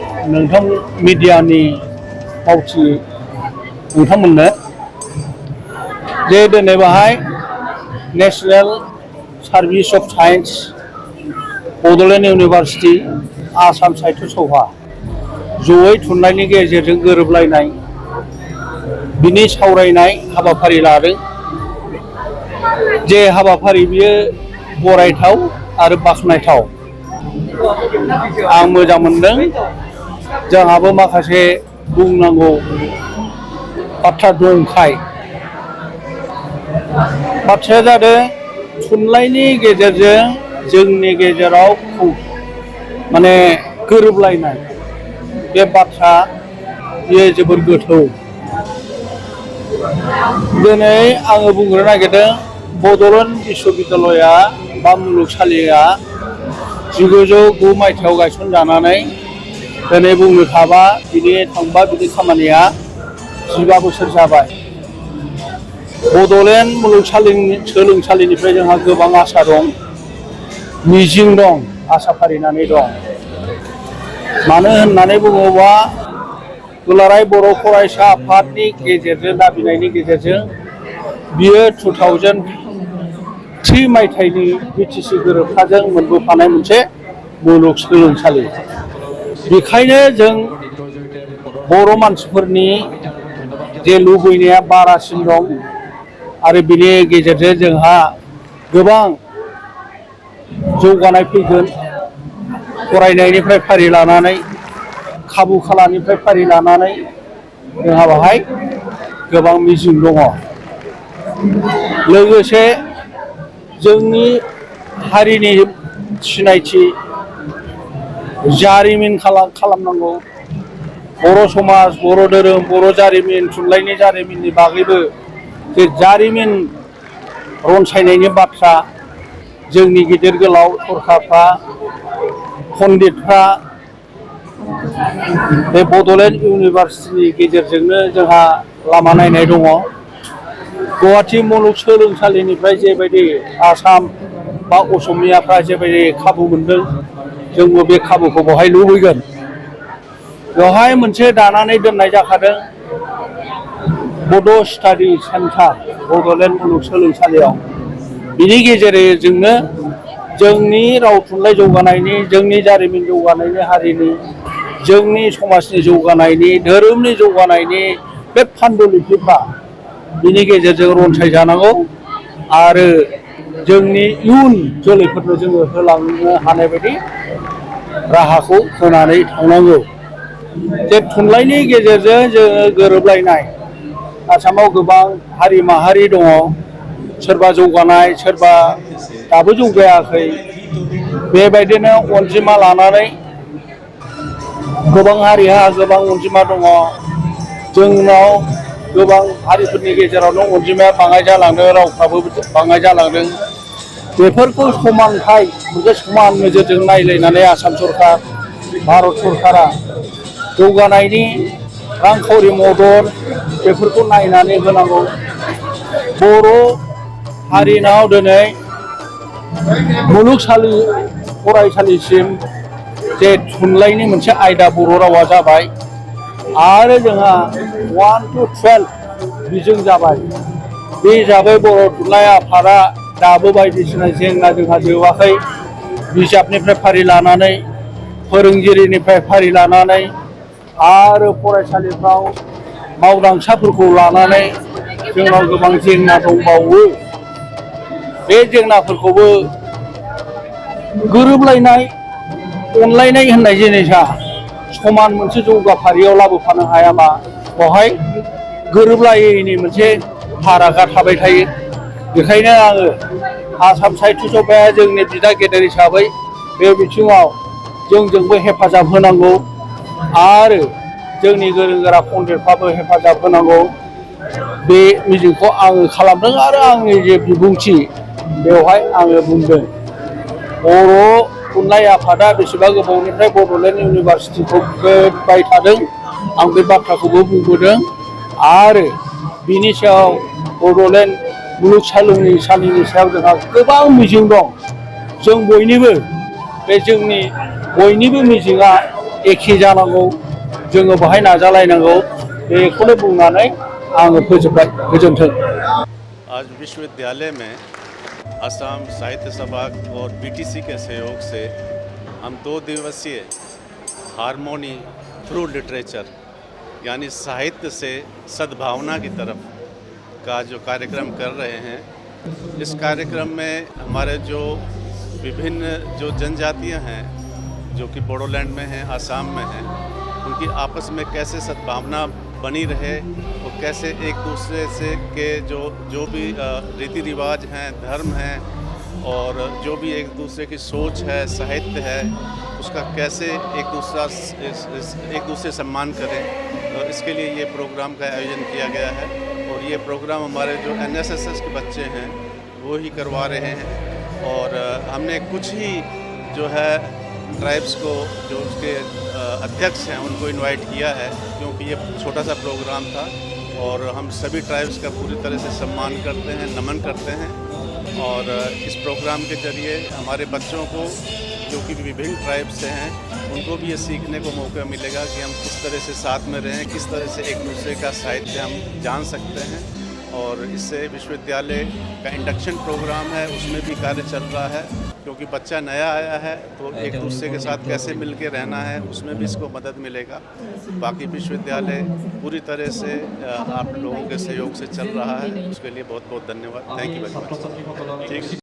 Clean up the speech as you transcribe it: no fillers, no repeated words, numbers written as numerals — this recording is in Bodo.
नोंथां मिडियानि मावथि नोंथांमोननो जे दिनै बाहाय national service of science Bodoland university Assam Sahitya Sabha जयै थुनलाइनि गेजेरजों गोरोबलायनाय बिनि सावरायनाय हाबाफारि लादों। जे हाबाफारि बियो बरायथाव आरो बाख्नायथाव। आं मोजां मोनदों। जोंहाबो माखासे बुंनांगौ बाथ्रा दंखाय बाथ्राया जादों थुनलाइनि गेजेरजों जोंनि गेजेराव माने गोरोबलायनाय बे बाथ्रा बेयो जोबोद गोथौ। दिनै आङो बुंनो नागिरदों बड'लेण्ड बिश्वबिद्यालया बा मुलुगसालिया 1909 मायथाइयाव गायसनजानानै दिनै बुंनो थाबा बिनि खामानिया 15 बोसोर जाबाय। बड'लेण्ड मुलुगसोलोंसालिनिफ्राय जोंहा गोबां आसा दं, मिजिं दं, आसा फारिनानै दं। मानो होननानै बुङोबा दुलाराय बर' फरायसा आफादनि गेजेरजों दाबिनायनि गेजेरजों बियो 2003 मायथाइनि BTC गोरोबथाजों मोनबोफानाय मोनसे मुलुगसोलोंसालि। बेखायनो जों बर' मानसिफोरनि जे लुबैनाया बारासिन दं आरो बिनि गेजेरजों जोंहा गोबां जौगानाय फैगोन। फरायनायनिफ्राय फारि लानानै खाबु खालानिफ्राय फारि लानानै जोंहा बाहाय गोबां मिजिं दङ। लोगोसे जोंनि हारिनि सिनायथि जारिमिन खालामनांगौ। बर' समाज, बर' धोरोम, बर' जारिमिन, थुनलाइनि जारिमिननि बागैबो जे जारिमिन रनसायनायनि बाथ्रा जोंनि गिदिर गोलाव सरखारफ्रा पण्डितफ्रा बे बड'लेण्ड इउनिभार्सिटिनि गेजेरजोंनो जोंहा लामा नायनाय दङ। गुवाहाटि मुलुगसोलोंसालिनिफ्राय जेबायदि आसाम बा असमियाफ्रा जेबायदि खाबु मोनदों जोंबो बे खाबुखौ बहाय लुबैगोन। बेवहाय मोनसे दानानै दोननाय जाखादों बड' स्टाडि सेन्टार बड'लेण्ड मुलुगसोलोंसालियाव। बिनि गेजेरजोंनो जोंनि राव थुनलाइ जौगानायनि, जोंनि जारिमिन जौगानायनि, हारिनि, जोंनि समाजनि जौगानायनि, धोरोमनि जौगानायनि बे फान्डुलिपिफ्रा बिनि गेजेरजों रनसाय जानांगौ आरो जोंनि इयुन जोलैफोरनो जोङो होलांनो हानाय बायदि राहाखौ होनानै थांनांगौ। जे थुनलाइनि गेजेरजों जोङो गोरोबलायनाय। आसामाव गोबां हारि माहारि दङ, सोरबा जौगानाय, सोरबा दाबो जौगायाखै। बेबायदिनो अनजिमा लानानै गोबां हारिहा गोबां अनजिमा दङ। जोंनाव गोबां हारिफोरनि गेजेरावनो अनजिमाया बाङाय जालांदों, रावफ्राबो बाङाय जालांदों। बेफोरखौ समानथाय मोनसे समान नोजोरजों नायलायनानै आसाम सरकार, भारत सरकारा जौगानायनि रांखावरि मदद बेफोरखौ नायनानै होनांगौ। बर' हारिनाव दिनै फरायसालिसिम जे थुनलाइनि मोनसे आयदा बर' रावा जाबाय आरो जोंहा 1 to 12 बिजों जाबाय। बे हिसाबै बर' थुनलाइ आफादा दाबो बायदिसिना जेंना जोंहा जोबाखै। बिजाबनिफ्राय फारि लानानै, फोरोंगिरिनिफ्राय फारि लानानै आरो फरायसालिफ्राव मावदांसाफोरखौ लानानै जोंनाव गोबां जेंना दंबावो। बे जेंनाफोरखौबो गोरोबलायनाय, अनलायनाय होननाय जिनिसा समान मोनसे जौगाफारियाव लाबोफानो हायाबा बेवहाय गोरोबलायैनि मोनसे फारागा थाबाय थायो। बेखायनो आङो आसाम साहित्य सभाया जोंनि बिदा गेदेर हिसाबै बे बिथिङाव जोंजोंबो हेफाजाब होनांगौ आरो जोंनि गोरों गोरा पण्डितफ्राबो हेफाजाब होनांगौ। बे मिजिंखौ आङो खालामदों आरो आंनि जे बिबुंथि बेवहाय आङो बुंदों। बर' थुनलाइ आफादा बेसेबा गोबावनिफ्राय बड'लेण्ड इउनिभार्सिटिखौ होबाय थादों। आं बे बाथ्राखौबो बुंबोदों आरो बिनि सायाव बड'लेण्ड मुलुगसोलोंसालिनि सायाव जोंहा गोबां मिजिं दं। जों बयनिबो बे जोंनि बयनिबो मिजिंआ एखे जानांगौ जोङो बाहाय नाजालायनांगौ बेखौनो बुंनानै आङो फोजोबबाय गोजोन्थों। आज विश्वविद्यालय में असम साहित्य सभा और बीटीसी के सहयोग से हम 2 दिवसीय हारमोनी थ्रू लिटरेचर यानी साहित्य से सद्भावना की तरफ का जो कार्यक्रम कर रहे हैं। इस कार्यक्रम में हमारे जो विभिन्न जो जनजातियां हैं जो कि बोडोलैंड में हैं, आसाम में हैं, उनकी आपस में कैसे सद्भावना बनी रहे और कैसे एक दूसरे से के जो भी रीति रिवाज हैं, धर्म हैं और जो भी एक दूसरे की सोच है, साहित्य है, उसका कैसे एक दूसरे सम्मान करें। तो इसके लिए ये प्रोग्राम का आयोजन किया गया है और ये प्रोग्राम हमारे जो एनएसएस के बच्चे हैं वो ही करवा रहे हैं। और हमने कुछ ही जो है ट्राइब्स को जो उसके अध्यक्ष हैं उनको इनवाइट किया है, क्योंकि ये छोटा सा प्रोग्राम था और हम सभी ट्राइब्स का पूरी तरह से सम्मान करते हैं, नमन करते हैं। और इस प्रोग्राम के ज़रिए हमारे बच्चों को जो कि विभिन्न ट्राइब्स से हैं उनको भी ये सीखने को मौका मिलेगा कि हम किस तरह से साथ में रहें, किस तरह से एक दूसरे का साहित्य हम जान सकते हैं। और इससे विश्वविद्यालय का इंडक्शन प्रोग्राम है उसमें भी कार्य चल रहा है, क्योंकि बच्चा नया आया है तो एक दूसरे के साथ कैसे मिल के रहना है उसमें भी इसको मदद मिलेगा। बाकी विश्वविद्यालय पूरी तरह से आप लोगों के सहयोग से चल रहा है, उसके लिए बहुत बहुत धन्यवाद। Thank you very much. ठीक है।